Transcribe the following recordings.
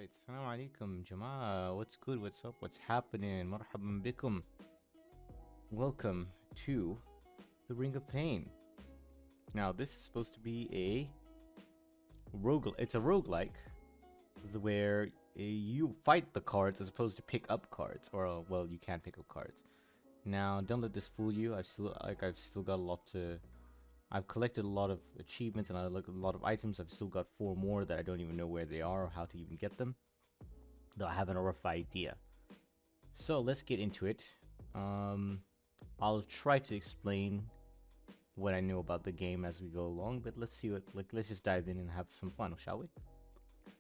Alright, Salaam Aleikum, Jamaa. What's good? What's up? What's happening? Marhaban bikum. Welcome to the Ring of Pain. Now, this is supposed to be a it's a roguelike where you fight the cards as opposed to pick up cards, or well, you can pick up cards. Now, don't let this fool you. I've still got a lot to. I've collected a lot of achievements and a lot of items. I've still got 4 more that I don't even know where they are or how to even get them, though I have a rough idea. So let's get into it. I'll try to explain what I know about the game as we go along, but let's see let's just dive in and have some fun, shall we?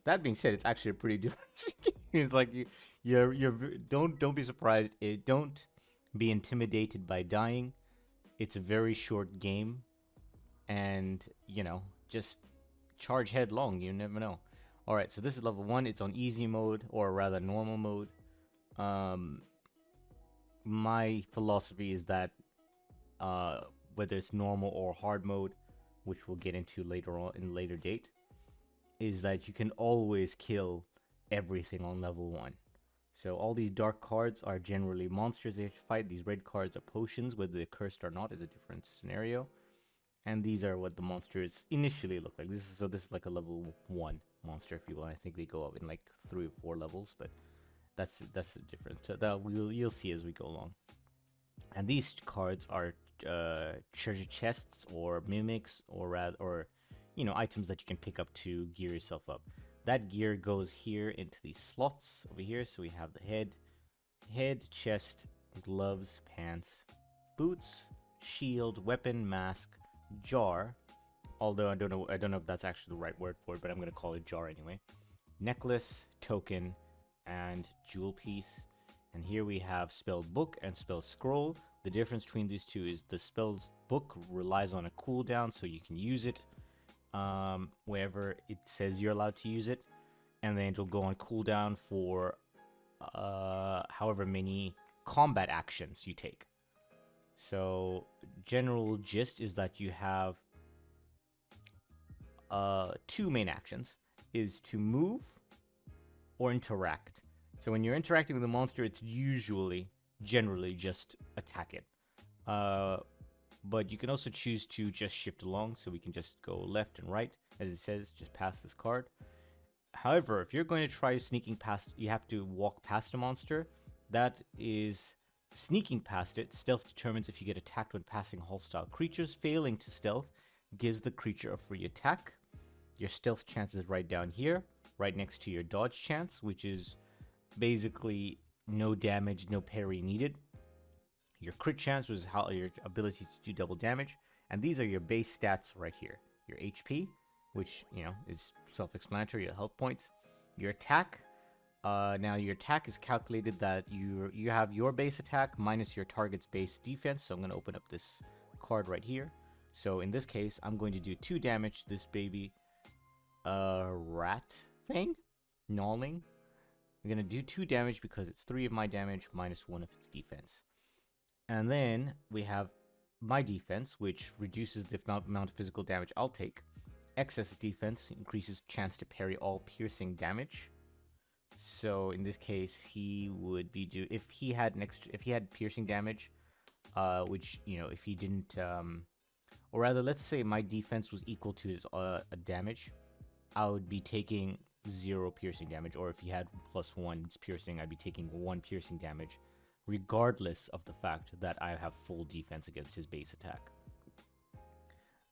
That being said, it's actually a pretty different game. It's like don't be surprised. Don't be intimidated by dying. It's a very short game. And, just charge headlong. You never know. Alright, so this is level 1. It's on easy mode, or rather normal mode. My philosophy is that whether it's normal or hard mode, which we'll get into later on in a later date, is that you can always kill everything on level 1. So all these dark cards are generally monsters that you have to fight. These red cards are potions. Whether they're cursed or not is a different scenario. And these are what the monsters initially look like. This is like a level 1 monster, if you will. I think they go up in like 3 or 4 levels, but that's different. So that you'll see as we go along. And these cards are treasure chests or mimics or items that you can pick up to gear yourself up. That gear goes here into these slots over here. So we have the head, chest, gloves, pants, boots, shield, weapon, mask, jar, although I don't know if that's actually the right word for it, but I'm gonna call it jar anyway. Necklace, token, and jewel piece. And here we have spell book and spell scroll. The difference between these two is the spells book relies on a cooldown, so you can use it wherever it says you're allowed to use it, and then it'll go on cooldown for however many combat actions you take. So, general gist is that you have 2 main actions, is to move or interact. So when you're interacting with a monster, it's generally just attack it. But you can also choose to just shift along, so we can just go left and right, as it says, just past this card. However, if you're going to try sneaking past, you have to walk past a monster. That is sneaking past it. Stealth determines if you get attacked when passing hostile creatures. Failing to stealth gives the creature a free attack. Your stealth chance is right down here, right next to your dodge chance, which is basically no damage, no parry needed. Your crit chance was your ability to do double damage. And these are your base stats right here. Your HP, which, is self-explanatory, your health points. Your attack. Now your attack is calculated that you have your base attack minus your target's base defense. So I'm going to open up this card right here. So in this case, I'm going to do 2 damage to this baby rat thing, gnawing. I'm going to do 2 damage because it's 3 of my damage minus 1 of its defense. And then we have my defense, which reduces the amount of physical damage I'll take. Excess defense increases chance to parry all piercing damage. So in this case, he would be if he had piercing damage, which if he didn't, or rather, let's say my defense was equal to his damage, I would be taking 0 piercing damage. Or if he had +1 piercing, I'd be taking 1 piercing damage, regardless of the fact that I have full defense against his base attack.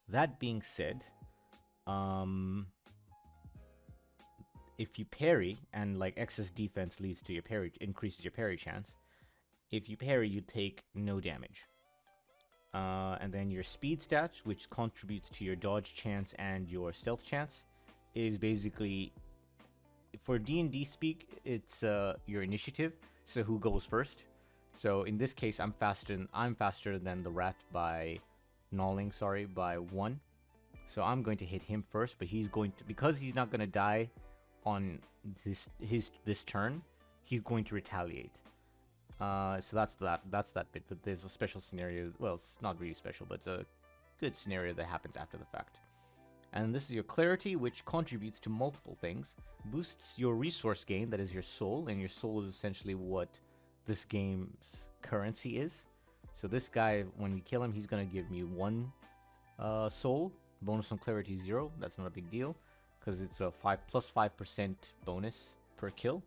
That being said, if you parry, and like excess defense leads to your parry, increases your parry chance. If you parry, you take no damage. And then your speed stat, which contributes to your dodge chance and your stealth chance, is basically, for D&D speak, it's your initiative. So who goes first? So in this case, I'm faster than the rat by by 1. So I'm going to hit him first, but because he's not going to die on this turn, he's going to retaliate. So that's that bit. But there's a special scenario. Well, it's not really special, but it's a good scenario that happens after the fact. And this is your clarity, which contributes to multiple things. Boosts your resource gain, that is your soul, and your soul is essentially what this game's currency is. So this guy, when we kill him, he's gonna give me 1 soul. Bonus on clarity 0. That's not a big deal because it's a 5% bonus per kill.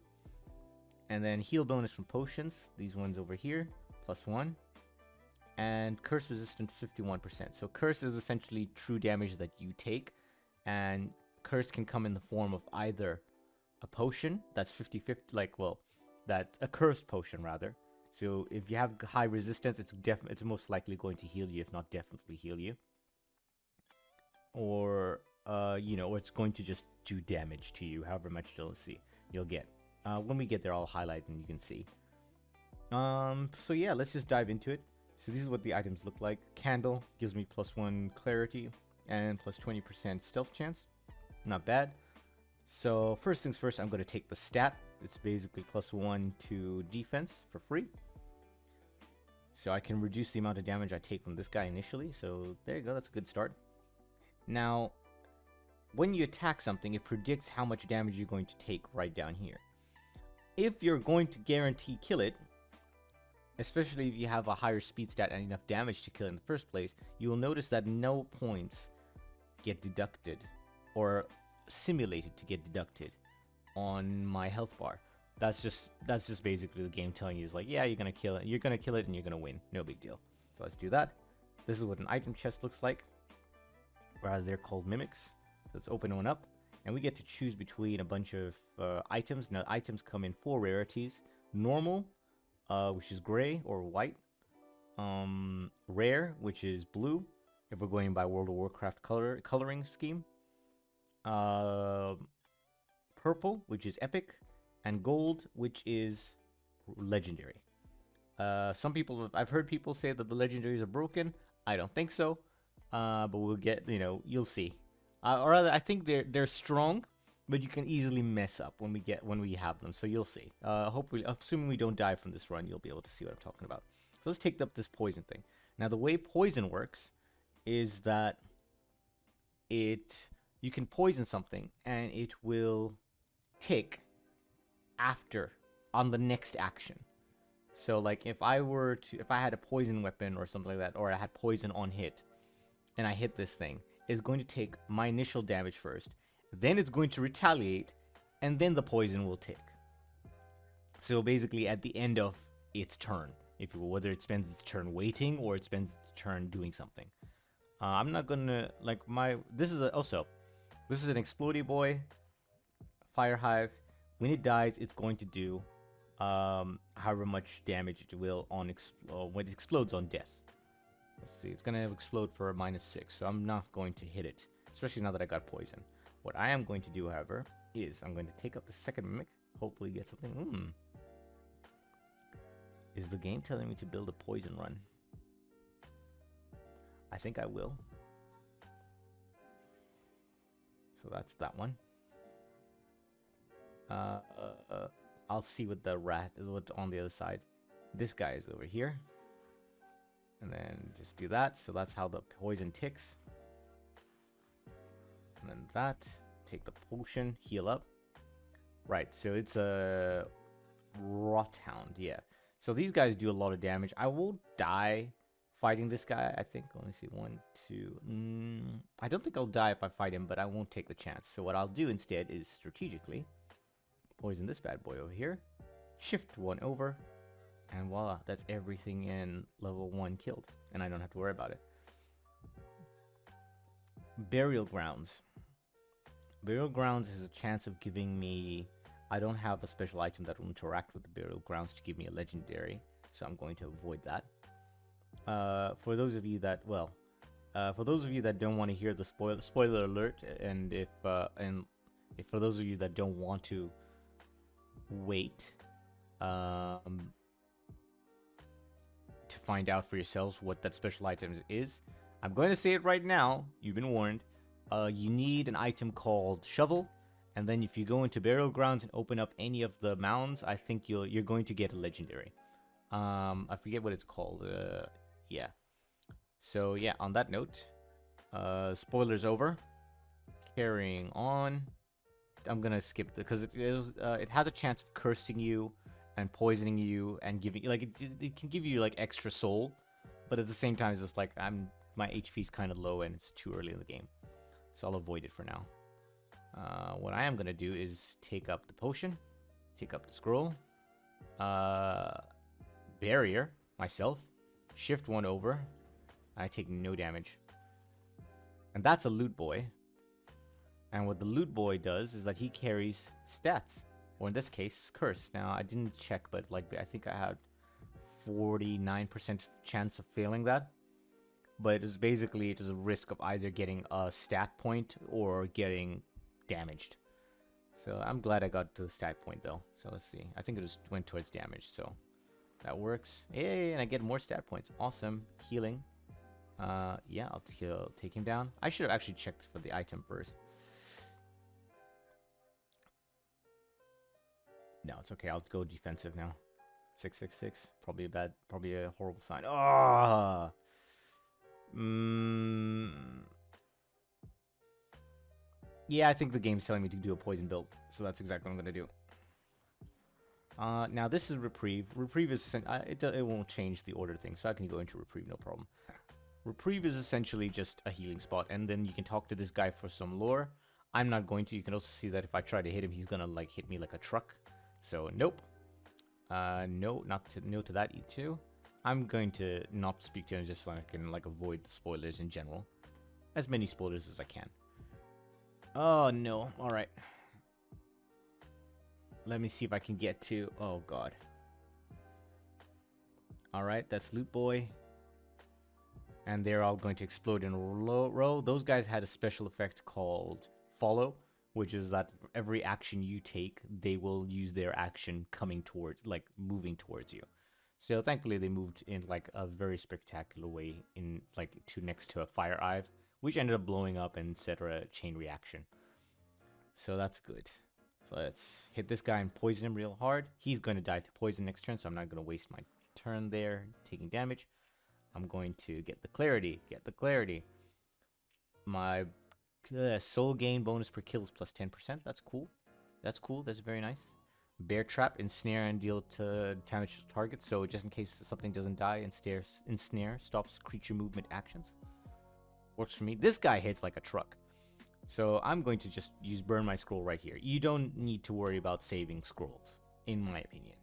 And then heal bonus from potions. These ones over here, +1. And curse resistance 51%. So curse is essentially true damage that you take, and curse can come in the form of either a potion that's 50-50, that a cursed potion rather. So if you have high resistance, it's most likely going to heal you, if not definitely heal you. Or or it's going to just do damage to you, however much you'll get. When we get there, I'll highlight and you can see. So yeah, let's just dive into it. So this is what the items look like. Candle gives me +1 clarity and +20% stealth chance. Not bad. So first things first, I'm going to take the stat. It's basically +1 to defense for free. So I can reduce the amount of damage I take from this guy initially. So there you go, that's a good start. Now, when you attack something, it predicts how much damage you're going to take right down here. If you're going to guarantee kill it, especially if you have a higher speed stat and enough damage to kill it in the first place, you will notice that no points get deducted or simulated to get deducted on my health bar. That's just basically the game telling you is like, yeah, you're gonna kill it, and you're gonna win. No big deal. So let's do that. This is what an item chest looks like. Rather, they're called mimics. So let's open one up, and we get to choose between a bunch of items. Now, items come in 4 rarities: normal, which is gray or white; rare, which is blue, if we're going by World of Warcraft coloring scheme; purple, which is epic; and gold, which is legendary. I've heard people say that the legendaries are broken. I don't think so. But we'll get, you'll see. Or rather, I think they're strong, but you can easily mess up when we have them. So you'll see. Hopefully, assuming we don't die from this run, you'll be able to see what I'm talking about. So let's take up this poison thing. Now, the way poison works is that you can poison something and it will tick on the next action. So like if I had a poison weapon or something like that, or I had poison on hit, and I hit this thing, it's going to take my initial damage first, then it's going to retaliate, and then the poison will tick. So basically at the end of its turn, if you will, whether it spends its turn waiting or it spends its turn doing something. I'm not gonna this is an explodey boy fire hive. When it dies, it's going to do however much damage it will on when it explodes on death. Let's see, it's gonna explode for a -6, so I'm not going to hit it, especially now that I got poison. What I am going to do, however, is I'm going to take up the second mimic, hopefully get something. Is the game telling me to build a poison run? I think I will. So that's that one. I'll see what's on the other side. This guy is over here. And then just do that. So that's how the poison ticks. And then that. Take the potion. Heal up. Right. So it's a Rothound. Yeah. So these guys do a lot of damage. I will die fighting this guy, I think. Let me see. 1, 2. I don't think I'll die if I fight him, but I won't take the chance. So what I'll do instead is strategically poison this bad boy over here. Shift 1 over. And voila, that's everything in level 1 killed. And I don't have to worry about it. Burial Grounds. Burial Grounds has a chance of giving me... I don't have a special item that will interact with the Burial Grounds to give me a legendary. So I'm going to avoid that. For those of you that don't want to hear the spoiler alert, and if for those of you that don't want to wait to find out for yourselves what that special item is, I'm going to say it right now. You've been warned. You need an item called Shovel, and then if you go into Burial Grounds and open up any of the mounds, I think you're going to get a legendary. I forget what it's called. Yeah. So yeah, on that note, spoilers over. Carrying on. I'm gonna skip because it has a chance of cursing you and poisoning you and giving like it can give you like extra soul, but at the same time it's just like my HP is kind of low and it's too early in the game, so I'll avoid it for now. What I am gonna do is take up the potion, take up the scroll, barrier myself, shift one over. I take no damage, and that's a loot boy. And what the loot boy does is that he carries stats, or in this case, curse. Now, I didn't check, but like I think I had 49% chance of failing that. But it was basically, it was a risk of either getting a stat point or getting damaged. So I'm glad I got to the stat point though. So let's see. I think it just went towards damage, so that works. Yay, and I get more stat points. Awesome. Healing. Yeah, I'll take him down. I should have actually checked for the item first. No, it's okay. I'll go defensive now. 666. Probably a horrible sign. Ah. Yeah, I think the game's telling me to do a poison build, so that's exactly what I'm gonna do. Now this is reprieve. Reprieve is it won't change the order thing, so I can go into reprieve, no problem. Reprieve is essentially just a healing spot, and then you can talk to this guy for some lore. I'm not going to. You can also see that if I try to hit him, he's gonna like hit me like a truck. So nope. No to that too. I'm going to not speak to him just so I can like avoid the spoilers in general. As many spoilers as I can. Oh no. Alright. Let me see if I can get to... Oh god. Alright, that's Loot Boy. And they're all going to explode in a row. Those guys had a special effect called Follow, which is that every action you take, they will use their action coming toward, like moving towards you. So thankfully they moved in like a very spectacular way in like next to a fire hive, which ended up blowing up and set a chain reaction. So that's good. So let's hit this guy and poison him real hard. He's going to die to poison next turn, so I'm not going to waste my turn there taking damage. I'm going to get the clarity. My soul gain bonus per kill is plus 10%. That's cool. That's cool. That's very nice. Bear trap, ensnare, and deal to damage to targets. So just in case something doesn't die, ensnare stops creature movement actions. Works for me. This guy hits like a truck. So I'm going to just use burn my scroll right here. You don't need to worry about saving scrolls, in my opinion.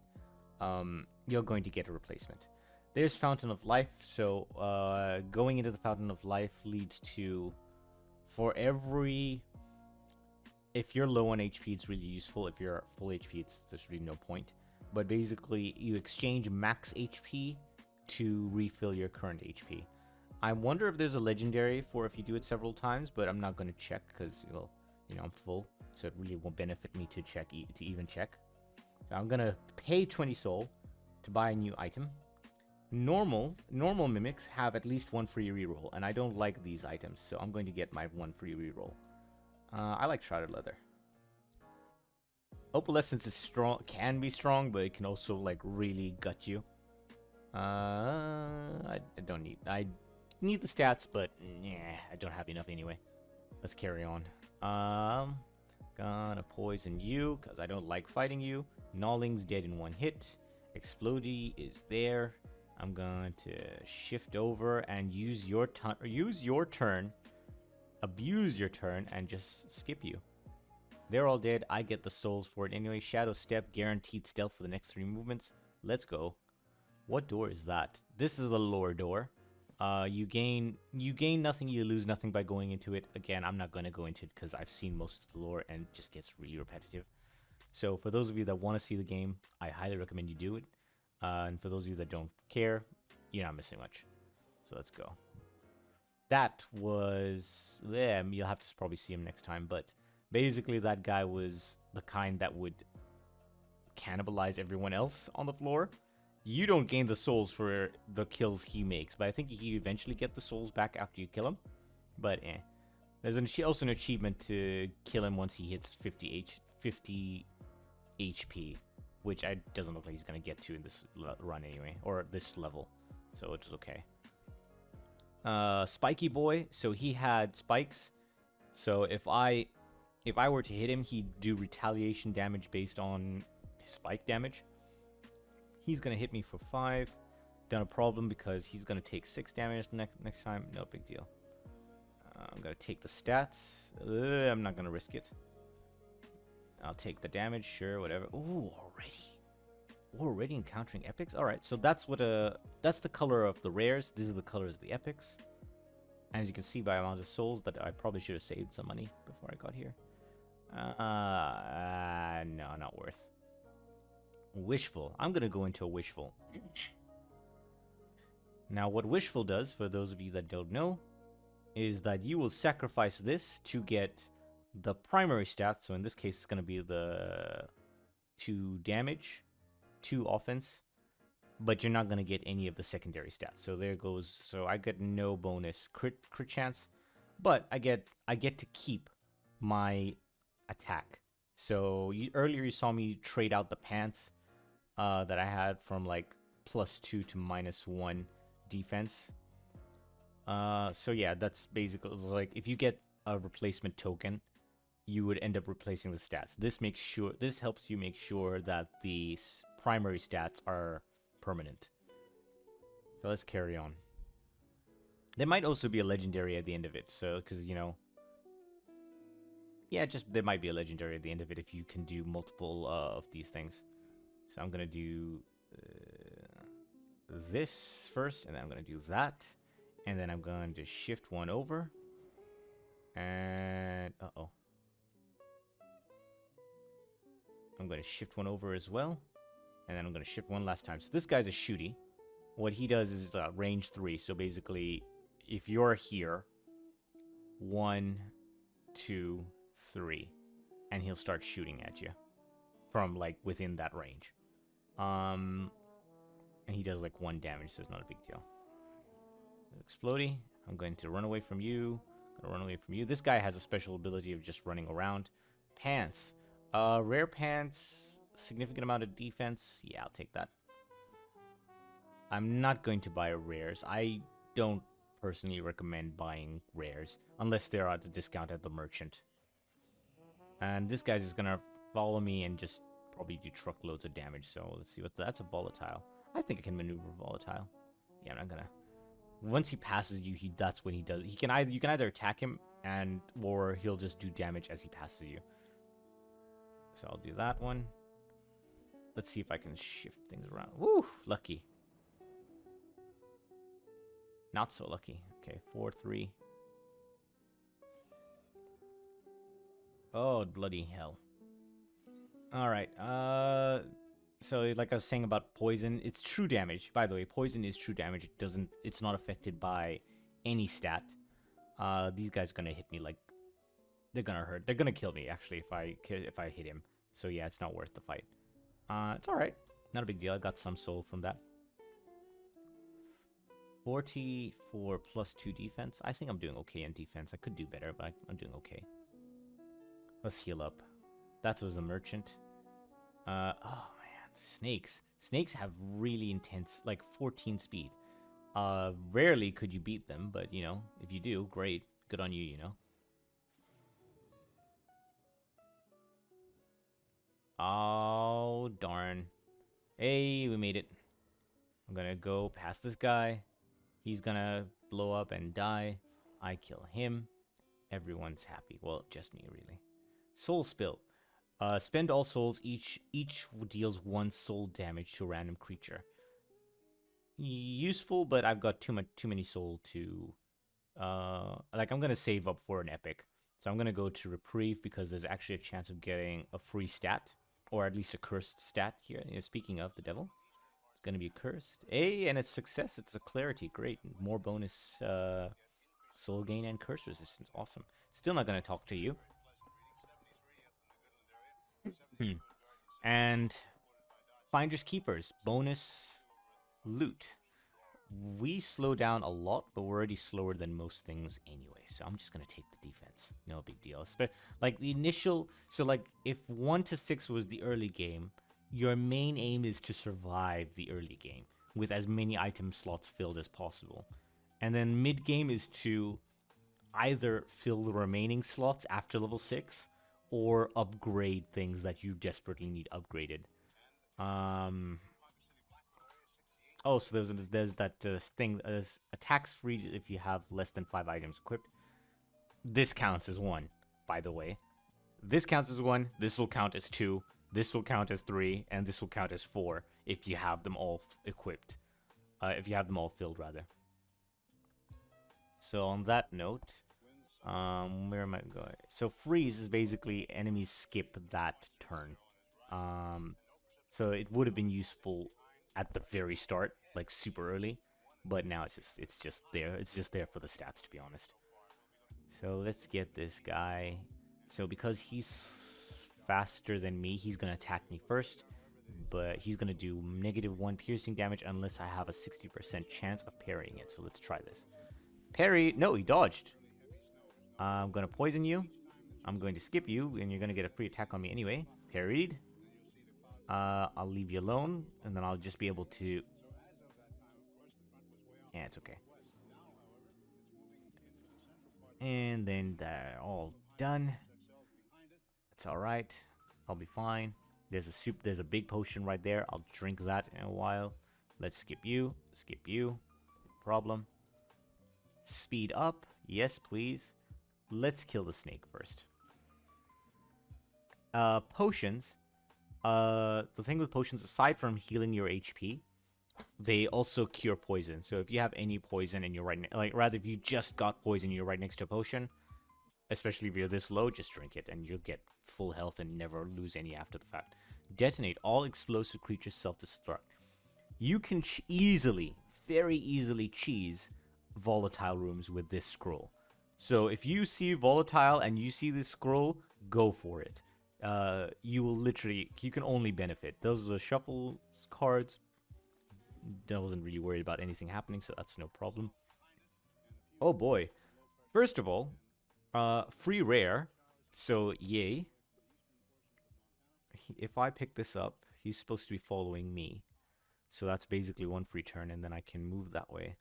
You're going to get a replacement. There's Fountain of Life. So going into the Fountain of Life leads to, for every... If you're low on HP, it's really useful. If you're full HP, there's really no point. But basically, you exchange max HP to refill your current HP. I wonder if there's a legendary for if you do it several times, but I'm not going to check because, well, you know, I'm full. So it really won't benefit me to check, to even check. So I'm going to pay 20 soul to buy a new item. Normal mimics have at least one free reroll, and I don't like these items, so I'm going to get my one free reroll. I like Shrouded Leather. Opalescence is strong, can be strong, but it can also like really gut you. I don't need. I need the stats, but yeah, I don't have enough anyway. Let's carry on. Gonna poison you because I don't like fighting you. Gnawling's dead in one hit. Explodey is there. I'm going to shift over and use your turn. Abuse your turn and just skip you. They're all dead. I get the souls for it anyway. Shadow Step, guaranteed stealth for the next 3 movements. Let's go. What door is that? This is a lore door. You gain nothing, you lose nothing by going into it. Again, I'm not going to go into it because I've seen most of the lore and it just gets really repetitive. So for those of you that want to see the game, I highly recommend you do it. And for those of you that don't care, you're not missing much. So let's go. That was... Yeah, you'll have to probably see him next time, but basically that guy was the kind that would cannibalize everyone else on the floor. You don't gain the souls for the kills he makes, but I think you eventually get the souls back after you kill him. But there's also an achievement to kill him once he hits 50 HP, which doesn't look like he's going to get to in this run anyway, or this level, so it's okay. Spiky Boy, so he had spikes. So if I were to hit him, he'd do retaliation damage based on his spike damage. He's gonna hit me for 5. Done a problem because he's gonna take 6 damage next time. No big deal. I'm gonna take the stats. I'm not gonna risk it. I'll take the damage, sure, whatever. Ooh, already encountering epics. All right, so that's the color of the rares. These are the colors of the epics. As you can see by amount of souls, that I probably should have saved some money before I got here. No, not worth. Wishful. I'm gonna go into a wishful. Now, what wishful does, for those of you that don't know, is that you will sacrifice this to get the primary stats. So in this case, it's gonna be the 2 damage, 2 offense, but you're not gonna get any of the secondary stats. So there goes. So I get no bonus crit chance, but I get to keep my attack. So earlier you saw me trade out the pants that I had from like +2 to -1 defense. So yeah, that's basically like if you get a replacement token, you would end up replacing the stats. This helps you make sure that the primary stats are permanent. So let's carry on. There might also be a legendary at the end of it. So because yeah, there might be a legendary at the end of it if you can do multiple of these things. So I'm gonna do this first, and then I'm gonna do that, and then I'm going to shift 1 over, and I'm going to shift 1 over as well, and then I'm going to shift 1 last time. So this guy's a shooty. What he does is range 3. So basically, if you're here, 1, 2, 3, and he'll start shooting at you from like within that range. And he does like 1 damage, so it's not a big deal. Explodey. I'm going to run away from you. This guy has a special ability of just running around. Pants. Rare pants. Significant amount of defense. Yeah, I'll take that. I'm not going to buy rares. I don't personally recommend buying rares unless they're at a discount at the merchant. And this guy's just gonna follow me and just probably do truckloads of damage. So let's see what that's a volatile. I think I can maneuver volatile. Yeah, I'm not gonna. Once he passes you, that's when he does. You can either attack him or he'll just do damage as he passes you. So I'll do that one. Let's see if I can shift things around. Woo, lucky. Not so lucky. Okay, 4, 3. Oh, bloody hell. All right. So like I was saying about poison, it's true damage. By the way, poison is true damage. It's not affected by any stat. These guys are gonna hit me like they're gonna hurt. They're gonna kill me actually if I hit him. So yeah, it's not worth the fight. It's all right. Not a big deal. I got some soul from that. 40 for +2 defense. I think I'm doing okay in defense. I could do better, but I'm doing okay. Let's heal up. That was a merchant. Oh man, snakes. Snakes have really intense, like 14 speed. Rarely could you beat them, but if you do, great. Good on you, Oh, darn. Hey, we made it. I'm gonna go past this guy. He's gonna blow up and die. I kill him. Everyone's happy. Well, just me, really. Soul Spill. Spend all souls. Each deals 1 soul damage to a random creature. Useful, but I've got too many soul to... like, I'm gonna save up for an epic. So I'm gonna go to Reprieve because there's actually a chance of getting a free stat. Or at least a cursed stat here. Speaking of the devil. It's gonna be cursed. Hey, and it's success. It's a clarity. Great. More bonus soul gain and curse resistance. Awesome. Still not gonna talk to you. And Finders Keepers. Bonus loot. We slow down a lot, but we're already slower than most things anyway. So I'm just gonna take the defense. No big deal. Like the initial, so like if 1 to 6 was the early game, your main aim is to survive the early game with as many item slots filled as possible, and then mid game is to either fill the remaining slots after level 6 or upgrade things that you desperately need upgraded. Oh, so there's that thing, attacks freeze if you have less than 5 items equipped. This counts as 1, by the way. This counts as 1, this will count as 2, this will count as 3, and this will count as 4 if you have them all equipped. If you have them all filled, rather. So on that note, where am I going? So freeze is basically enemies skip that turn. So it would have been useful at the very start, like super early, but now it's just there. It's just there for the stats, to be honest. So let's get this guy. So because he's faster than me, he's gonna attack me first, but he's gonna do -1 piercing damage unless I have a 60% chance of parrying it. So let's try this. Parry. No, he dodged. I'm gonna poison you. I'm going to skip you, and you're gonna get a free attack on me anyway. Parried. I'll leave you alone, and then I'll just be able to... Yeah, it's okay. And then they're all done. It's alright. I'll be fine. There's a big potion right there. I'll drink that in a while. Let's skip you. Skip you. No problem. Speed up. Yes, please. Let's kill the snake first. Potions. The thing with potions, aside from healing your HP, they also cure poison. So if you have any poison and you're if you just got poison and you're right next to a potion, especially if you're this low, just drink it and you'll get full health and never lose any after the fact. Detonate. All explosive creatures self-destruct. You can very easily cheese volatile rooms with this scroll. So if you see volatile and you see this scroll, go for it. You can only benefit. Those are the shuffle cards. I wasn't really worried about anything happening, so that's no problem. Oh boy. First of all, free rare, so yay. If I pick this up, he's supposed to be following me. So that's basically 1 free turn, and then I can move that way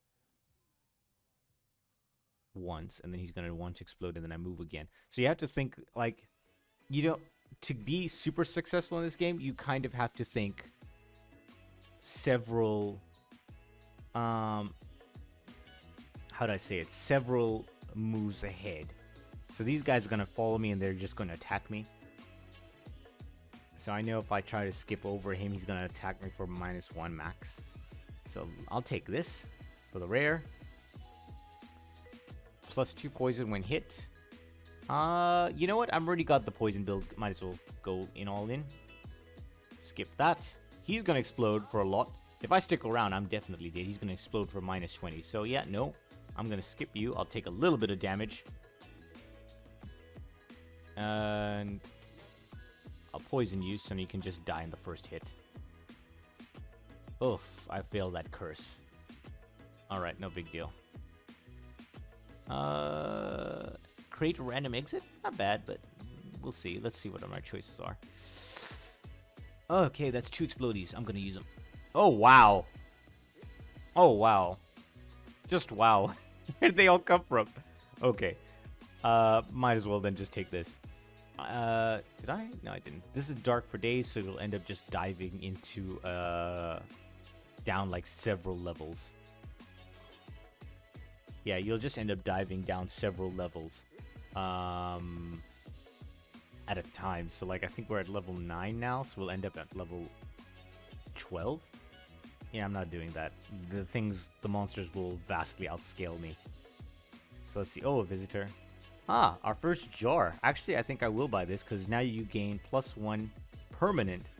once, and then he's going to want to explode, and then I move again. So you have to think, like, to be super successful in this game, you kind of have to think several, how do I say it? Several moves ahead. So these guys are going to follow me, and they're just going to attack me. So I know if I try to skip over him, he's going to attack me for -1 max. So I'll take this for the rare. +2 poison when hit. You know what? I've already got the poison build. Might as well go all in. Skip that. He's going to explode for a lot. If I stick around, I'm definitely dead. He's going to explode for -20. So yeah, no. I'm going to skip you. I'll take a little bit of damage. And I'll poison you so you can just die in the first hit. Oof, I failed that curse. Alright, no big deal. Create a random exit? Not bad, but we'll see. Let's see what my choices are. Okay, that's 2 explodies. I'm gonna use them. Oh, wow. Oh, wow. Just wow. Where'd they all come from? Okay. Might as well then just take this. Did I? No, I didn't. This is dark for days, so you'll end up just diving into, down like several levels. Yeah, you'll just end up diving down several levels, at a time. So like, I think we're at level 9 now, so we'll end up at level 12. Yeah, I'm not doing that. The monsters will vastly outscale me. So let's see. Oh, a visitor. Ah, our first jar. Actually, I think I will buy this because now you gain +1 permanent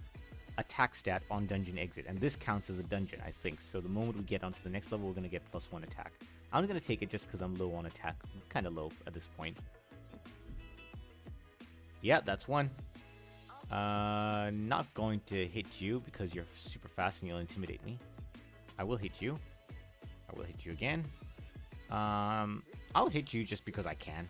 attack stat on dungeon exit. And this counts as a dungeon, I think. So the moment we get onto the next level, we're going to get +1 attack. I'm going to take it just because I'm low on attack. I'm kind of low at this point. Yeah, that's 1. Not going to hit you because you're super fast and you'll intimidate me. I will hit you. I will hit you again. I'll hit you just because I can.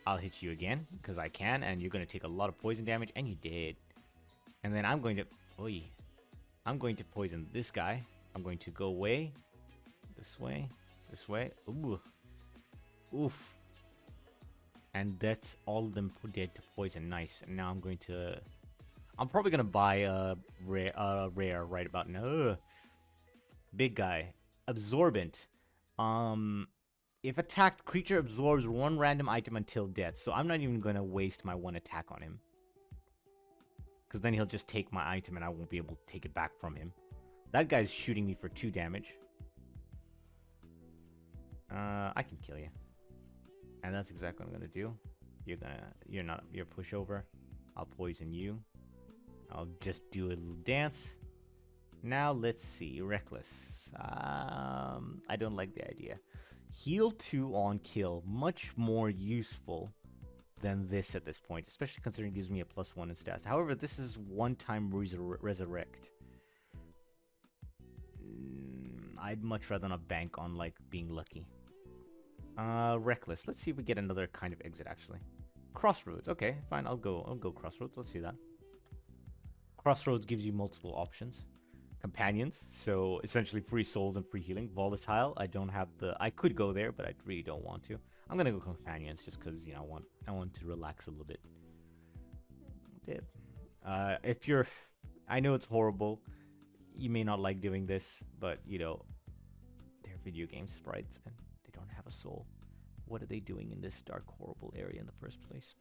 I'll hit you again because I can, and you're going to take a lot of poison damage, and you did. And then I'm going to poison this guy. I'm going to go away. This way. This way. Ooh. Oof. And that's all of them dead to poison. Nice. And now I'm going to... I'm probably going to buy a rare right about now. Big guy. Absorbent. If attacked, creature absorbs one random item until death. So I'm not even going to waste my one attack on him. Because then he'll just take my item and I won't be able to take it back from him. That guy's shooting me for 2 damage. I can kill you. And that's exactly what I'm gonna do. You're pushover. I'll poison you. I'll just do a little dance. Now let's see. Reckless. I don't like the idea. Heal 2 on kill. Much more useful than this at this point, especially considering it gives me a +1 in stats. However, this is one-time resurrect. I'd much rather not bank on like being lucky. Reckless. Let's see if we get another kind of exit actually. Crossroads. Okay, fine. I'll go Crossroads. Let's see that. Crossroads gives you multiple options. Companions, so essentially free souls and free healing. Volatile. I don't have the. I could go there, but I really don't want to. I'm gonna go companions just because I want to relax a little bit. If you're, I know it's horrible. You may not like doing this, but they're video game sprites and they don't have a soul. What are they doing in this dark, horrible area in the first place?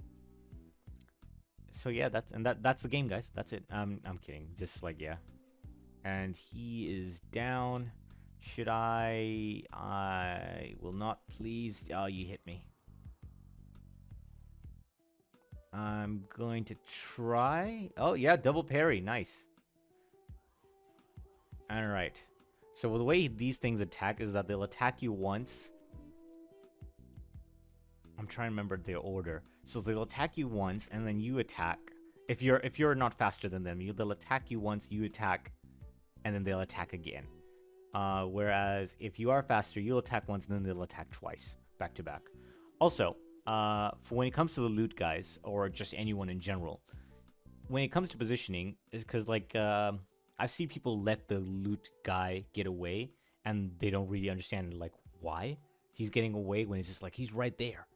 So yeah, that's the game, guys. That's it. I'm kidding. Just like yeah. And he is down. Should I will not, please. Oh, you hit me. I'm going to try. Oh yeah, double parry. Nice. Alright. So the way these things attack is that they'll attack you once. I'm trying to remember their order. So they'll attack you once and then you attack. If you're not faster than them, they'll attack you once, you attack, and then they'll attack again. Whereas if you are faster, you'll attack once and then they'll attack twice, back to back. Also, for when it comes to the loot guys, or just anyone in general, when it comes to positioning, is because like I've seen people let the loot guy get away, and they don't really understand like why he's getting away when it's just like he's right there.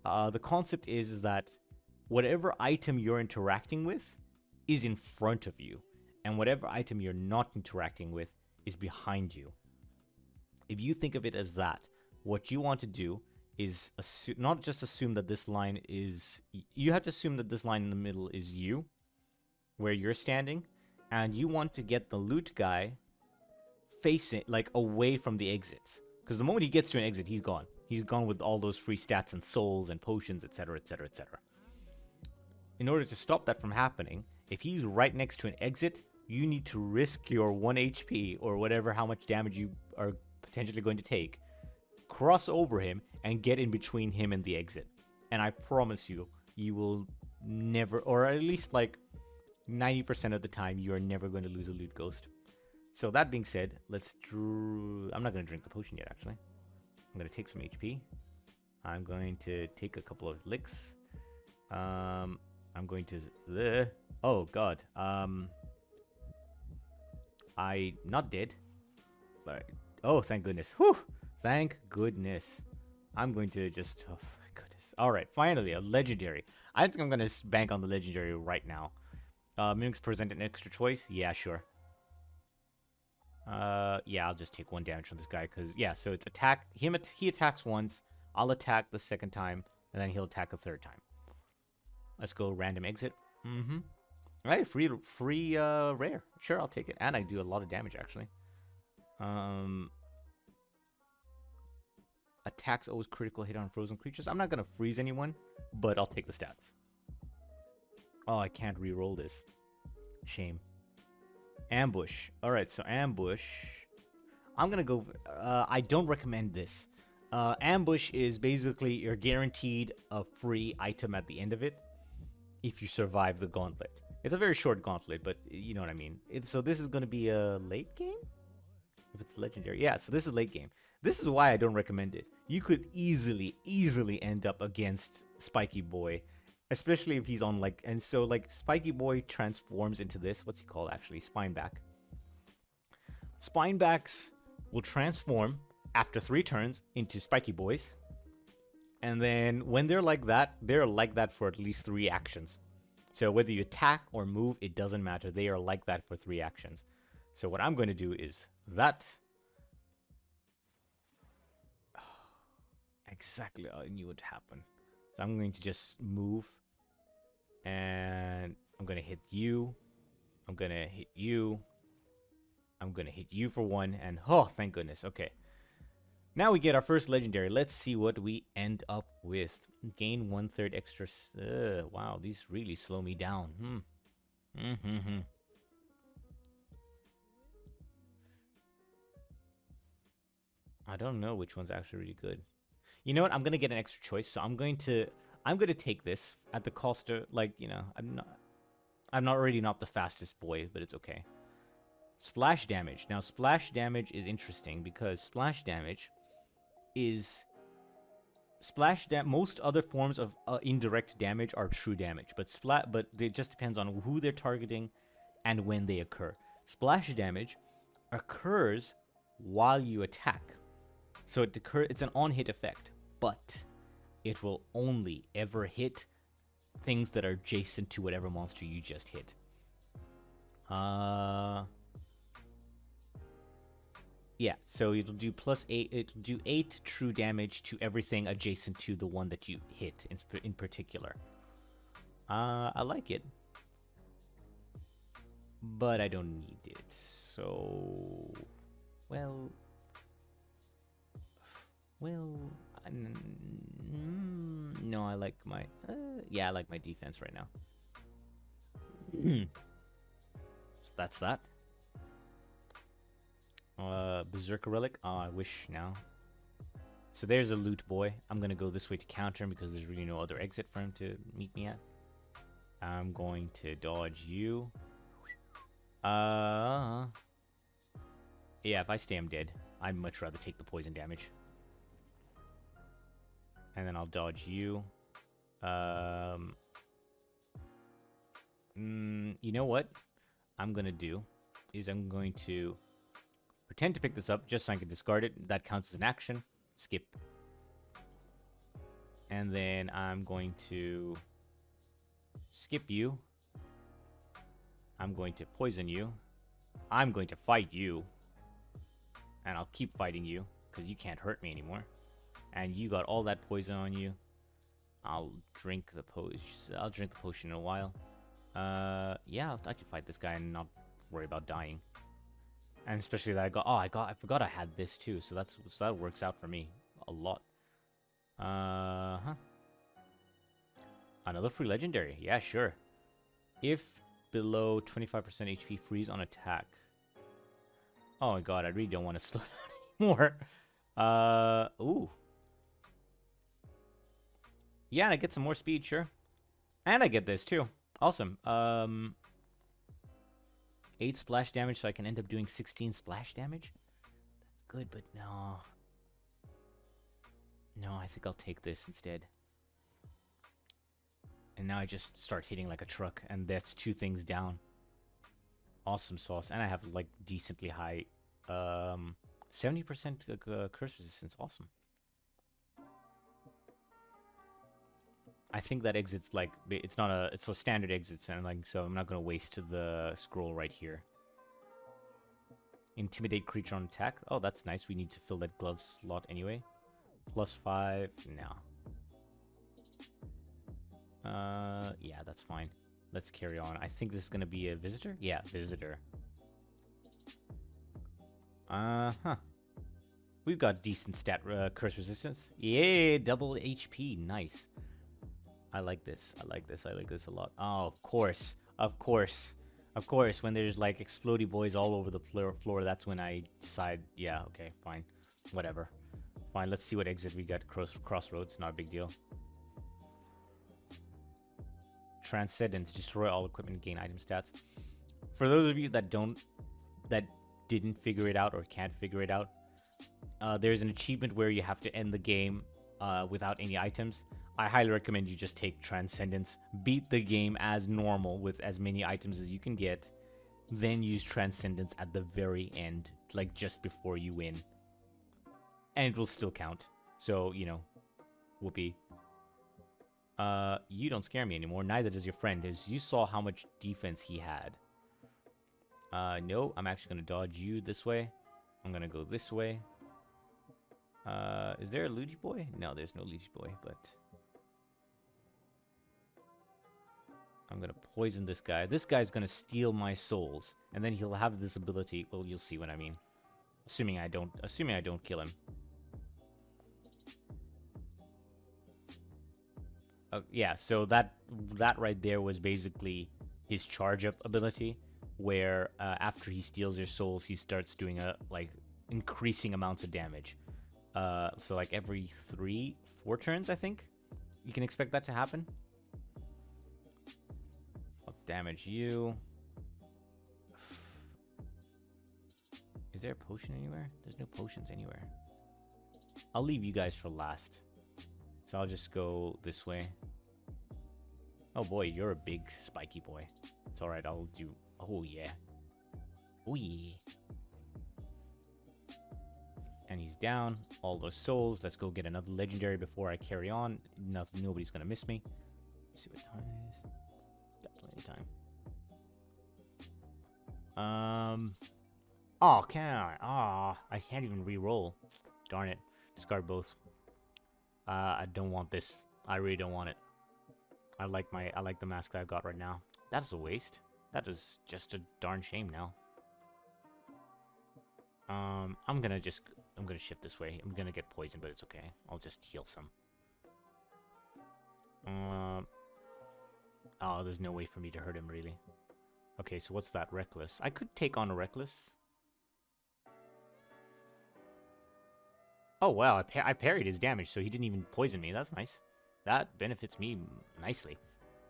The concept is that whatever item you're interacting with is in front of you, and whatever item you're not interacting with is behind you. If you think of it as that, what you want to do is not just assume that this line is... You have to assume that this line in the middle is you, where you're standing, and you want to get the loot guy facing, like, away from the exits. Because the moment he gets to an exit, he's gone. He's gone with all those free stats and souls and potions, etc., etc., etc. In order to stop that from happening, if he's right next to an exit, you need to risk your 1 HP or whatever, how much damage you are potentially going to take, cross over him and get in between him and the exit. And I promise you, you will never, or at least like 90% of the time, you are never going to lose a loot ghost. So that being said, I'm not going to drink the potion yet, actually. I'm going to take some HP. I'm going to take a couple of licks. I'm going to... oh, God. I not dead, but oh, thank goodness. Whew, thank goodness. I'm going to just oh my goodness. All right, finally a legendary. I think I'm gonna bank on the legendary right now. Mimics present an extra choice. Yeah, sure. Yeah, I'll just take 1 damage from this guy because yeah. So it's attack. He attacks once. I'll attack the second time, and then he'll attack a third time. Let's go random exit. Alright, free rare. Sure, I'll take it. And I do a lot of damage, actually. Attacks always critical hit on frozen creatures. I'm not going to freeze anyone, but I'll take the stats. Oh, I can't re-roll this. Shame. Ambush. Alright, so ambush. I'm going to go... I don't recommend this. Ambush is basically you're guaranteed a free item at the end of it if you survive the gauntlet. It's a very short gauntlet, but you know what I mean. So this is going to be a late game? If it's legendary. Yeah, so this is late game. This is why I don't recommend it. You could easily end up against Spiky Boy. Especially if he's on like... And so like Spiky Boy transforms into this. What's he called actually? Spineback. Spinebacks will transform after 3 turns into spiky boys. And then when they're like that for at least 3 actions. So whether you attack or move, it doesn't matter. They are like that for 3 actions. So what I'm going to do is that. Exactly, I knew it would happen. So I'm going to just move. And I'm going to hit you. I'm going to hit you. I'm going to hit you for 1. And oh, thank goodness. Okay. Now we get our first legendary. Let's see what we end up with. Gain 1/3 extra. Wow, these really slow me down. I don't know which one's actually really good. You know what? I'm gonna get an extra choice, so I'm gonna take this at the cost of, like, you know, I'm not already not the fastest boy, but it's okay. Splash damage. Now splash damage is interesting because splash damage is most other forms of indirect damage are true damage, but it just depends on who they're targeting and when they occur. Splash damage occurs while you attack, so it's an on-hit effect, but it will only ever hit things that are adjacent to whatever monster you just hit. Yeah, so it'll do +8. It'll do 8 true damage to everything adjacent to the one that you hit in particular. I like it, but I don't need it. So, well, no, I like my. Yeah, I like my defense right now. So that's that. Berserker Relic. Oh, I wish now. So there's a loot boy. I'm gonna go this way to counter him because there's really no other exit for him to meet me at. I'm going to dodge you. Yeah, if I stay, I'm dead. I'd much rather take the poison damage. And then I'll dodge you. You know what I'm gonna do is I'm going to pretend to pick this up just so I can discard it. That counts as an action. Skip. And then I'm going to skip you. I'm going to poison you. I'm going to fight you. And I'll keep fighting you because you can't hurt me anymore. And you got all that poison on you. I'll drink the potion in a while. Yeah, I can fight this guy and not worry about dying. And especially that I forgot I had this too, so that works out for me a lot. Another free legendary. Yeah, sure. If below 25% HP, freeze on attack. Oh my god, I really don't want to slow down anymore. Ooh. Yeah, and I get some more speed, sure. And I get this too. Awesome. 8 splash damage, so I can end up doing 16 splash damage. That's good, but no. No, I think I'll take this instead. And now I just start hitting like a truck, and that's 2 things down. Awesome sauce. And I have like decently high 70% curse resistance. Awesome. I think that exit's like, it's a standard exit, so I'm not gonna waste the scroll right here. Intimidate creature on attack. Oh, that's nice. We need to fill that glove slot anyway. +5. No. Yeah, that's fine. Let's carry on. I think this is gonna be a visitor. Yeah, visitor. We've got decent stat curse resistance. Yeah, double HP. Nice. I like this. I like this a lot. Oh, of course. When there's like explodey boys all over the floor, that's when I decide, yeah, okay, fine. Whatever. Fine, let's see what exit we got. Crossroads, not a big deal. Transcendence, destroy all equipment, gain item stats. For those of you that didn't figure it out or can't figure it out, there's an achievement where you have to end the game without any items. I highly recommend you just take Transcendence, beat the game as normal with as many items as you can get, then use Transcendence at the very end, like just before you win. And it will still count. So, you know, whoopee. You don't scare me anymore. Neither does your friend. As you saw how much defense he had. No, I'm actually going to dodge you this way. I'm going to go this way. Is there a Luigi boy? No, there's no Luigi boy, but... I'm going to poison this guy. This guy's going to steal my souls. And then he'll have this ability. Well, you'll see what I mean. Assuming I don't kill him. Yeah, so that right there was basically his charge up ability, where after he steals your souls, he starts doing increasing amounts of damage. So like every 4 turns, I think you can expect that to happen. I'll damage you. Is there a potion anywhere? There's no potions anywhere. I'll leave you guys for last. So I'll just go this way. Oh boy, you're a big spiky boy. It's alright, I'll do... Oh yeah. Oh yeah. And he's down. All those souls. Let's go get another legendary before I carry on. Nobody's gonna miss me. Let's see what time it is. Got plenty of time. Oh, can I? I can't even re-roll. Darn it. Discard both. I don't want this. I really don't want it. I like the mask that I've got right now. That's a waste. That is just a darn shame now. I'm gonna shift this way. I'm gonna get poisoned, but it's okay. I'll just heal some. Oh, there's no way for me to hurt him, really. Okay, so what's that? Reckless. I could take on a Reckless. Oh, wow, I parried his damage, so he didn't even poison me. That's nice. That benefits me nicely.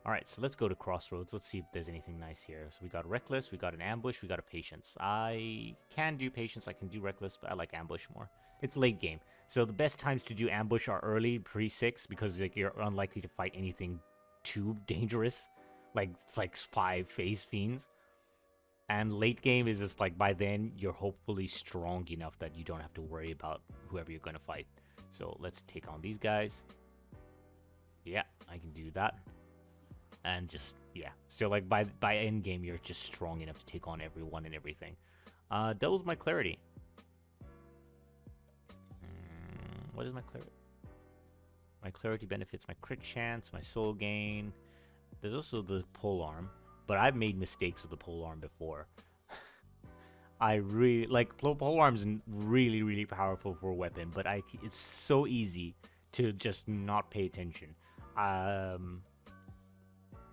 Alright, so let's go to Crossroads. Let's see if there's anything nice here. So we got Reckless, we got an Ambush, we got a Patience. I can do Patience, I can do Reckless, but I like Ambush more. It's late game. So the best times to do Ambush are early, pre-6, because like you're unlikely to fight anything too dangerous. Like 5 phase fiends. And late game is just like, by then, you're hopefully strong enough that you don't have to worry about whoever you're going to fight. So let's take on these guys. Yeah, I can do that. And just, yeah. So like by end game, you're just strong enough to take on everyone and everything. Doubles my clarity. What is my clarity? My clarity benefits my crit chance, my soul gain. There's also the polearm. But I've made mistakes with the polearm before. I really like polearm's really, really powerful for a weapon, but it's so easy to just not pay attention. Yeah,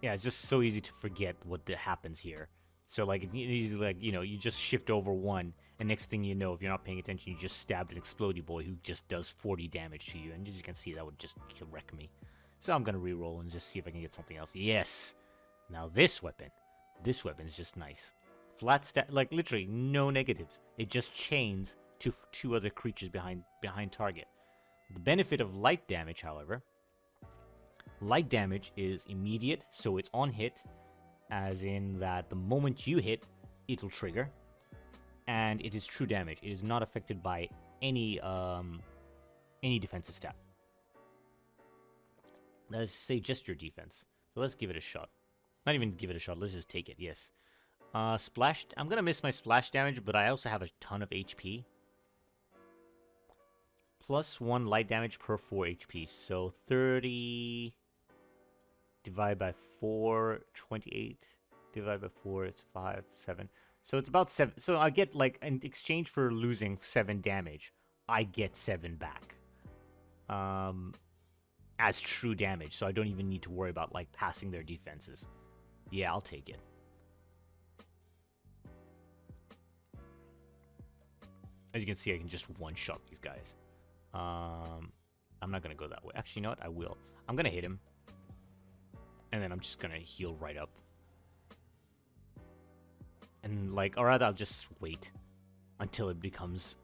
it's just so easy to forget what happens here. So like, you just shift over one, and next thing you know, if you're not paying attention, you just stabbed an explodey boy who just does 40 damage to you, and as you can see, that would just wreck me. So I'm gonna reroll and just see if I can get something else. Yes. Now this weapon is just nice. Flat stat, like literally no negatives. It just chains to 2 other creatures behind target. The benefit of light damage, however, light damage is immediate, so it's on hit, as in that the moment you hit, it'll trigger, and it is true damage. It is not affected by any defensive stat. Let's say just your defense. So let's give it a shot. Not even give it a shot, let's just take it, yes. Splash, I'm gonna miss my splash damage, but I also have a ton of HP. Plus 1 light damage per 4 HP, so 30 divided by 4, 28, divided by 4, it's 5, 7. So it's about 7, so I get, like, in exchange for losing 7 damage, I get 7 back. As true damage, so I don't even need to worry about, like, passing their defenses. Yeah, I'll take it. As you can see, I can just one-shot these guys. I'm not going to go that way. Actually, you know what? I will. I'm going to hit him. And then I'm just going to heal right up. And, like, or rather, I'll just wait until it becomes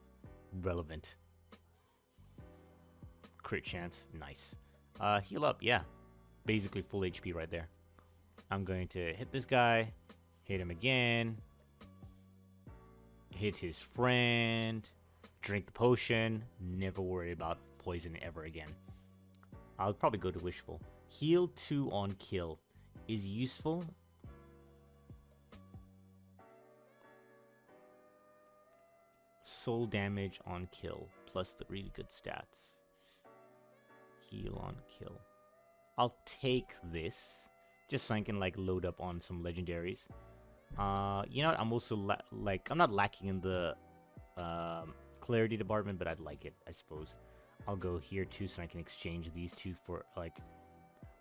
relevant. Crit chance. Nice. Heal up, yeah. Basically full HP right there. I'm going to hit this guy, hit him again, hit his friend, drink the potion, never worry about poison ever again. I'll probably go to Wishful. Heal 2 on kill is useful. Soul damage on kill, plus the really good stats. Heal on kill. I'll take this, just so I can like load up on some legendaries. You know what? I'm also I'm not lacking in the clarity department, but I'd like it, I suppose. I'll go here too, so I can exchange these two for like.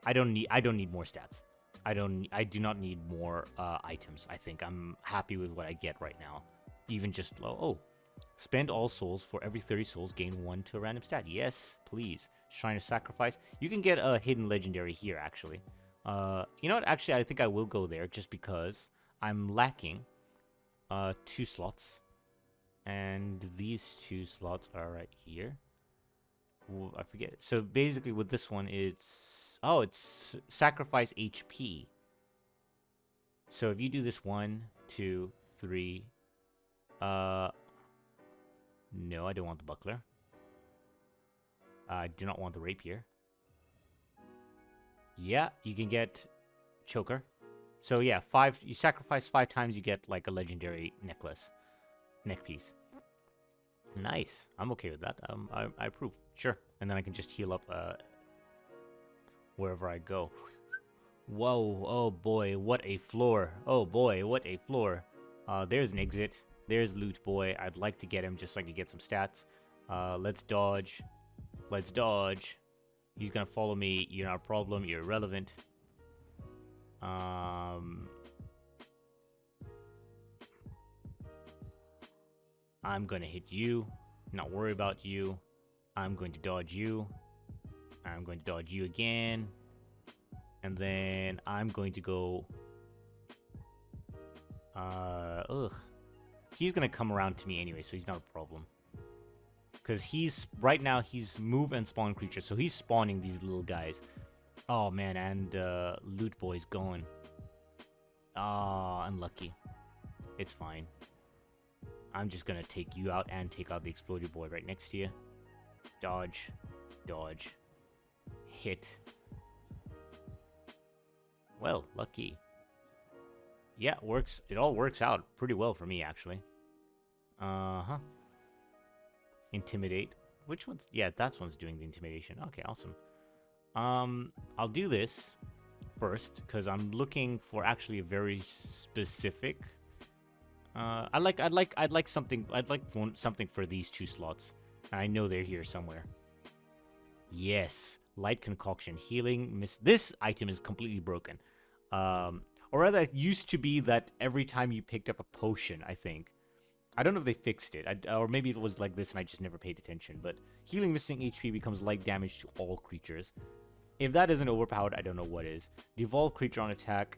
I don't need more stats. I do not need more items. I think I'm happy with what I get right now, even just low. Oh, spend all souls. For every 30 souls, gain 1 to a random stat. Yes, please. Shrine of Sacrifice. You can get a hidden legendary here, actually. You know what? Actually, I think I will go there just because I'm lacking 2 slots. And these 2 slots are right here. Ooh, I forget. So basically with this one, it's sacrifice HP. So if you do this 1, 2, 3, no, I don't want the buckler. I do not want the rapier. Yeah, you can get choker. So yeah, you sacrifice 5 times, you get like a legendary necklace, neck piece. Nice. I'm okay with that. I approve. Sure. And then I can just heal up wherever I go. Whoa. Oh boy, what a floor. Oh boy, what a floor. There's an exit. There's Loot Boy. I'd like to get him just so I can get some stats. Let's dodge. Let's dodge. He's gonna follow me. You're not a problem. You're irrelevant. I'm gonna hit you. Not worry about you. I'm going to dodge you. I'm going to dodge you again. And then I'm going to go... He's gonna come around to me anyway, so he's not a problem. Because right now he's move and spawn creature, so he's spawning these little guys. Oh man, and Loot Boy's going. Ah, unlucky. It's fine. I'm just gonna take you out and take out the Exploding Boy right next to you. Dodge. Dodge. Hit. Well, lucky. Yeah, works. It all works out pretty well for me, actually. Uh-huh. Intimidate. Which one's... Yeah, that one's doing the intimidation. Okay, awesome. I'll do this first, because I'm looking for actually a very specific... I'd like something for these 2 slots. And I know they're here somewhere. Yes. Light Concoction. Healing. This item is completely broken. Or rather, it used to be that every time you picked up a potion, I think. I don't know if they fixed it. Or maybe it was like this and I just never paid attention. But healing missing HP becomes light damage to all creatures. If that isn't overpowered, I don't know what is. Devolve creature on attack.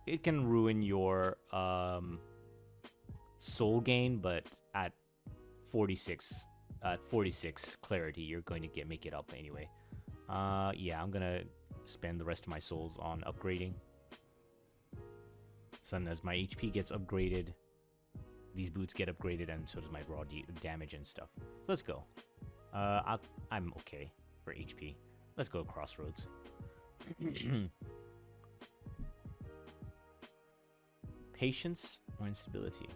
It can ruin your soul gain, but at 46 clarity, you're going to make it up anyway. Yeah, I'm gonna spend the rest of my souls on upgrading. So as my HP gets upgraded, these boots get upgraded, and so does my raw damage and stuff. Let's go. I'm okay for HP. Let's go Crossroads. Patience or instability?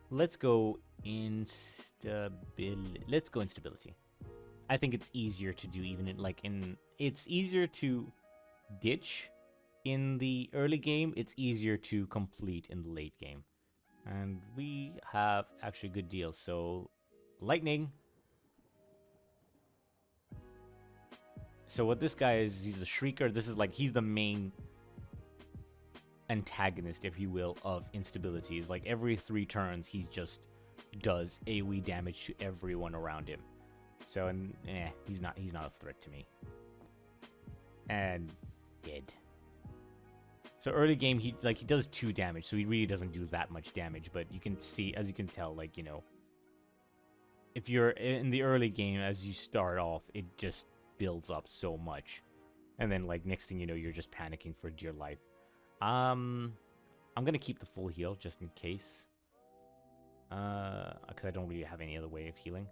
Let's go instability. Let's go instability. I think it's easier to do it's easier to ditch in the early game. It's easier to complete in the late game. And we have actually good deals. So, lightning. So what this guy is, he's a Shrieker. This is he's the main antagonist, if you will, of instability. Is like every 3 turns, he just does AoE damage to everyone around him. So, he's not a threat to me. And dead. So early game, he does 2 damage, so he really doesn't do that much damage. But you can see, as you can tell, if you're in the early game, as you start off, it just builds up so much, and then next thing you know, you're just panicking for dear life. I'm I'm gonna keep the full heal just in case. Because I don't really have any other way of healing.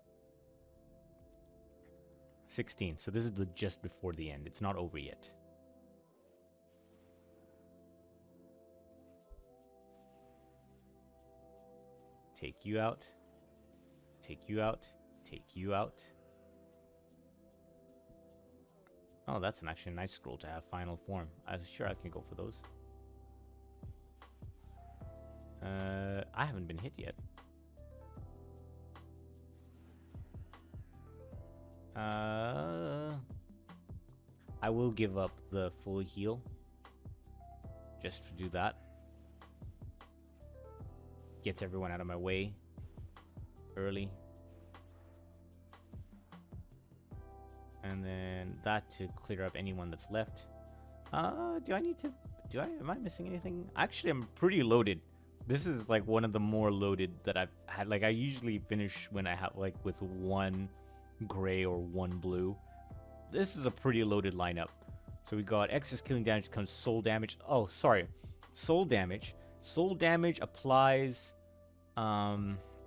16. So this is the just before the end. It's not over yet. Take you out. Take you out. Take you out. Oh, that's actually a nice scroll to have final form. I'm sure I can go for those. I haven't been hit yet. I will give up the full heal just to do that. Gets everyone out of my way early. And then that to clear up anyone that's left. Am I missing anything? Actually, I'm pretty loaded. This is like one of the more loaded that I've had. Like I usually finish when I have like with one gray or one blue. This is a pretty loaded lineup. So we got excess killing damage becomes soul damage. Oh, sorry. Soul damage. Soul damage applies.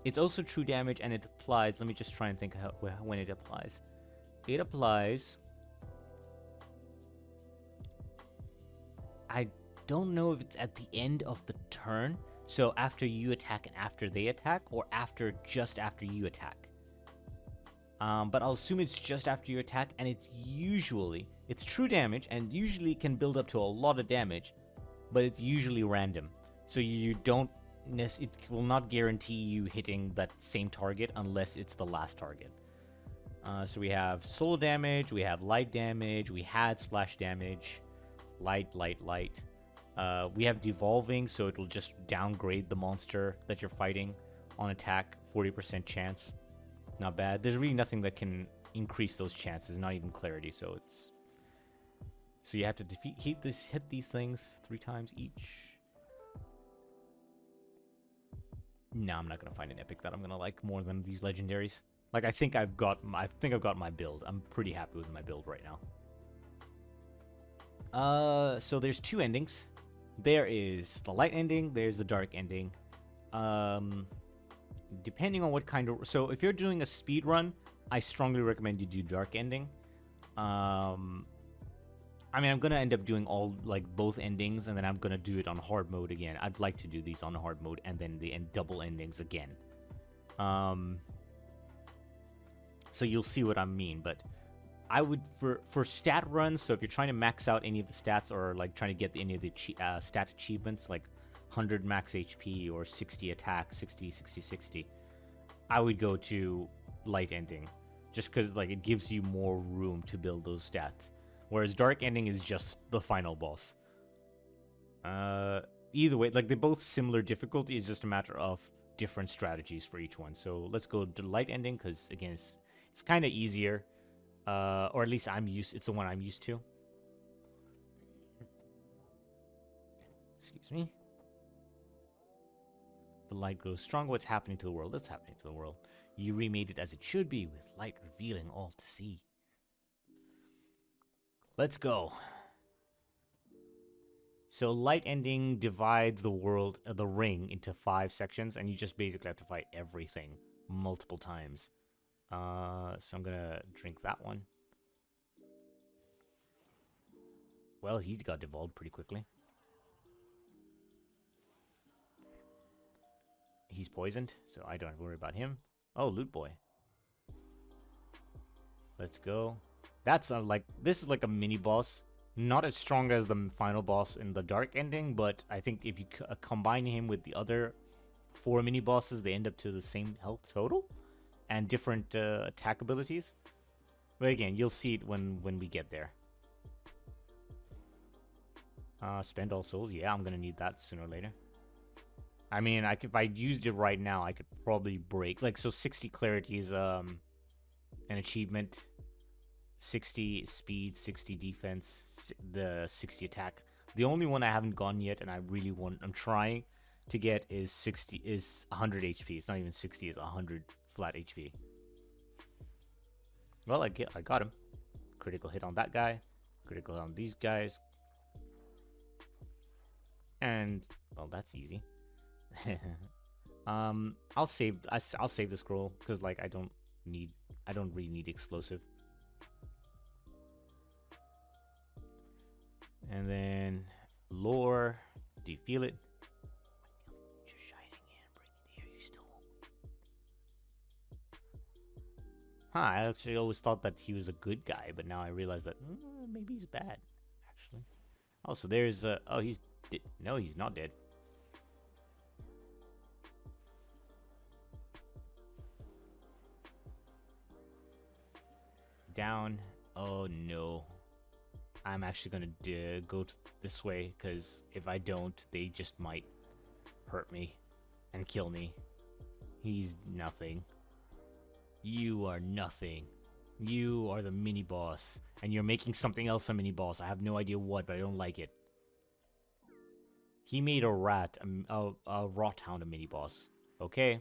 It's also true damage and it applies. Let me just try and think how, when it applies. It applies. I don't know if it's at the end of the turn. So after you attack and after they attack, or just after you attack. But I'll assume it's just after you attack, and it's true damage, and usually can build up to a lot of damage, but it's usually random. So you don't it will not guarantee you hitting that same target unless it's the last target. So we have soul damage, we have light damage, we had splash damage, light. We have devolving, so it will just downgrade the monster that you're fighting on attack, 40% chance. Not bad. There's really nothing that can increase those chances, not even clarity, so you have to hit these things 3 times each. No, I'm not gonna find an epic that I'm gonna like more than these legendaries. Like I think I've got my build. I'm pretty happy with my build right now. So there's 2 endings. There is the light ending, there's the dark ending. Depending on what kind of... So if you're doing a speed run, I strongly recommend you do dark ending. I mean, I'm going to end up doing both endings, and then I'm going to do it on hard mode again. I'd like to do these on hard mode, and then the double endings again. So you'll see what I mean, but I would, for stat runs, so if you're trying to max out any of the stats, or like trying to get any of the stat achievements, like 100 max HP, or 60 attack, 60, I would go to light ending, just because like it gives you more room to build those stats. Whereas dark ending is just the final boss. Either way, like they're both similar difficulty. It's just a matter of different strategies for each one. So let's go to light ending because again, it's kind of easier, or at least it's the one I'm used to. Excuse me. The light grows stronger. What's happening to the world? What's happening to the world? You remade it as it should be, with light revealing all to see. Let's go. So light ending divides the world, the ring, into 5 sections, and you just basically have to fight everything multiple times. So I'm gonna drink that one. Well, he got devolved pretty quickly. He's poisoned, so I don't have to worry about him. Oh, Loot Boy. Let's go. That's this is like a mini boss. Not as strong as the final boss in the dark ending, but I think if you combine him with the other 4 mini bosses, they end up to the same health total and different attack abilities. But again, you'll see it when we get there. Spend all souls. Yeah, I'm gonna need that sooner or later. I mean, if I used it right now, I could probably break. Like, so 60 clarity is an achievement. 60 speed, 60 defense, the 60 attack. The only one I haven't gone yet, and I'm trying to get is 100 HP. It's not even 60, it's 100 flat HP. Well, I got him. Critical hit on that guy. Critical hit on these guys. And well, that's easy. I'll save the scroll because like I don't really need explosive. And then lore. Do you feel it? Just shining in. Bring it here. You still won't. Huh? I actually always thought that he was a good guy, but now I realize that maybe he's bad. Actually. Oh, so there's oh, he's no, he's not dead. Down. Oh no. I'm actually gonna go this way because if I don't, they just might hurt me and kill me. He's nothing. You are nothing. You are the mini boss, and you're making something else a mini boss. I have no idea what, but I don't like it. He made a rat, a rot hound, a mini boss. Okay.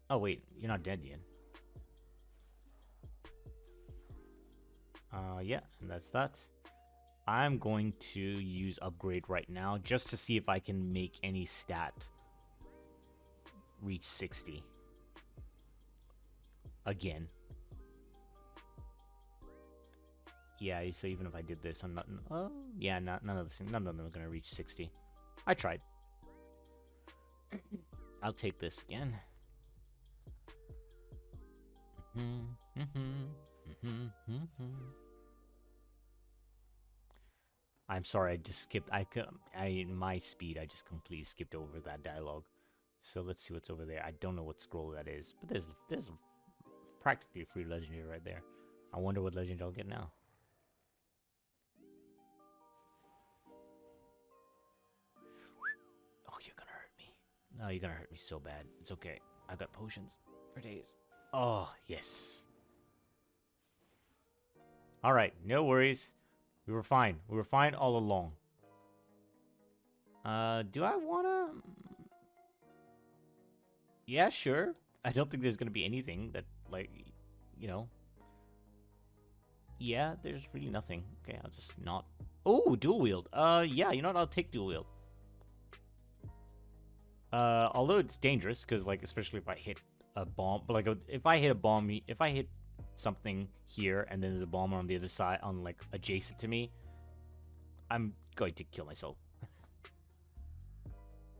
Oh wait, you're not dead yet. Yeah, and that's that. I'm going to use upgrade right now just to see if I can make any stat reach 60. Again. Yeah, so even if I did this, I'm not. Oh, yeah, none of them are gonna reach 60. I tried. I'll take this again. I'm sorry, I just skipped. In my speed, I just completely skipped over that dialogue. So let's see what's over there. I don't know what scroll that is, but there's practically a free legendary right there. I wonder what legend I'll get now. Oh, you're gonna hurt me. No, you're gonna hurt me so bad. It's okay. I've got potions for days. Oh, yes. Alright, no worries. We were fine. We were fine all along. Do I wanna... Yeah, sure. I don't think there's gonna be anything that, like, you know... Yeah, there's really nothing. Okay, I'll just not... Oh, dual wield. Yeah, you know what? I'll take dual wield. Although it's dangerous, because, like, especially if I hit a bomb... Like, if I hit a bomb... If I hit something here, and then there's a bomb on the other side, on, like, adjacent to me, I'm going to kill myself.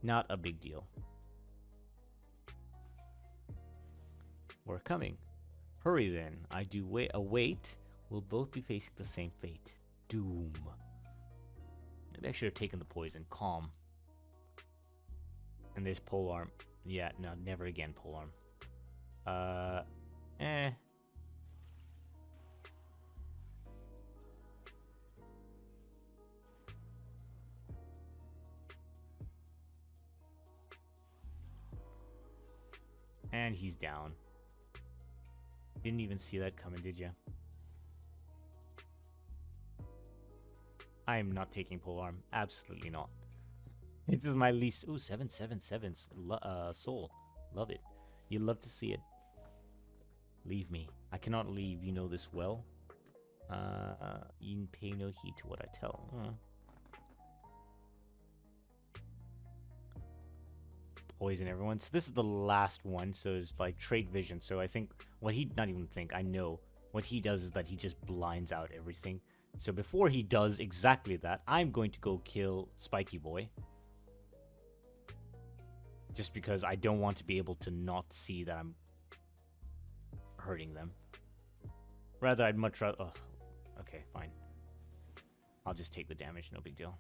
Not a big deal. We're coming. Hurry then. I do await. We'll both be facing the same fate. Doom. Maybe I should have taken the poison. Calm. And there's polearm. Yeah, no, never again polearm. And he's down. Didn't even see that coming, did you? I am not taking polearm. Absolutely not. This is my least... Ooh, 777 soul. Love it. You love to see it. Leave me. I cannot leave. You know this well. You pay no heed to what I tell. Poison everyone. So this is the last one. So it's like trait vision. So I think what he... Not even think. I know. What he does is that he just blinds out everything. So before he does exactly that, I'm going to go kill Spiky Boy. Just because I don't want to be able to not see that I'm hurting them. Rather, I'd much rather... Oh, okay, fine. I'll just take the damage, no big deal.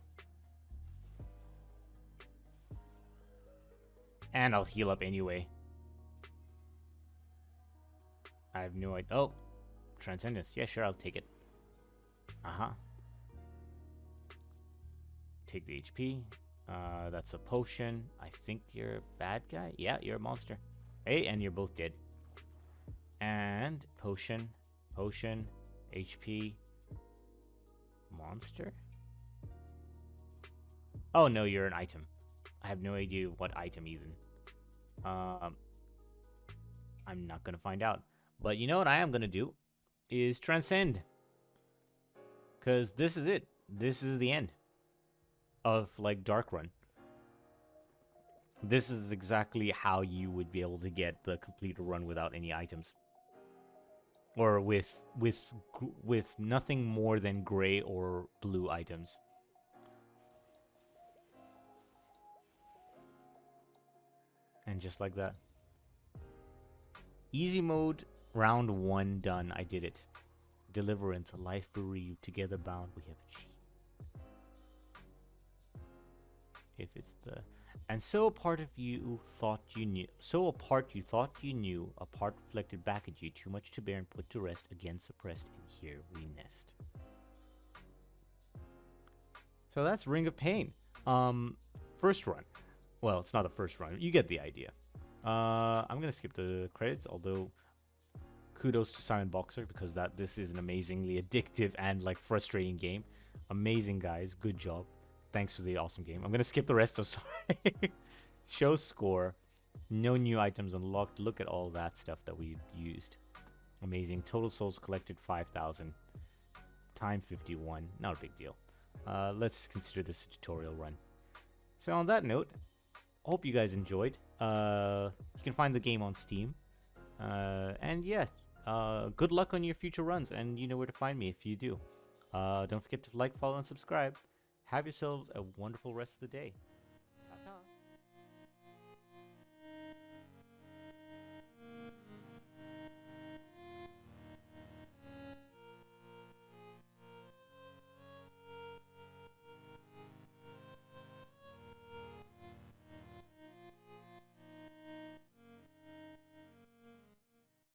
And I'll heal up anyway. I have no idea. Oh, Transcendence. Yeah, sure, I'll take it. Uh-huh. Take the HP. That's a potion. I think you're a bad guy. Yeah, you're a monster. Hey, and you're both dead. And potion. Potion. HP. Monster? Oh, no, you're an item. I have no idea what item even. I'm not gonna find out. But you know what I am gonna do is transcend, because this is it. This is the end of like Dark Run. This is exactly how you would be able to get the complete run without any items, or with nothing more than gray or blue items. And just like that. Easy mode, round 1 done. I did it. Deliverance, a life bereaved, together bound, we have achieved. If it's the... And so a part of you thought you knew. So a part you thought you knew, a part reflected back at you, too much to bear and put to rest, again suppressed, and here we nest. So that's Ring of Pain. First run. Well, it's not a first run. You get the idea. I'm gonna skip the credits, although kudos to Simon Boxer, because this is an amazingly addictive and like frustrating game. Amazing guys, good job. Thanks for the awesome game. I'm gonna skip the rest of sorry. Show score. No new items unlocked. Look at all that stuff that we used. Amazing. Total souls collected 5,000. Time 51. Not a big deal. Let's consider this a tutorial run. So on that note, hope you guys enjoyed. You can find the game on Steam. And yeah, good luck on your future runs, and you know where to find me if you do. Don't forget to like, follow, and subscribe. Have yourselves a wonderful rest of the day.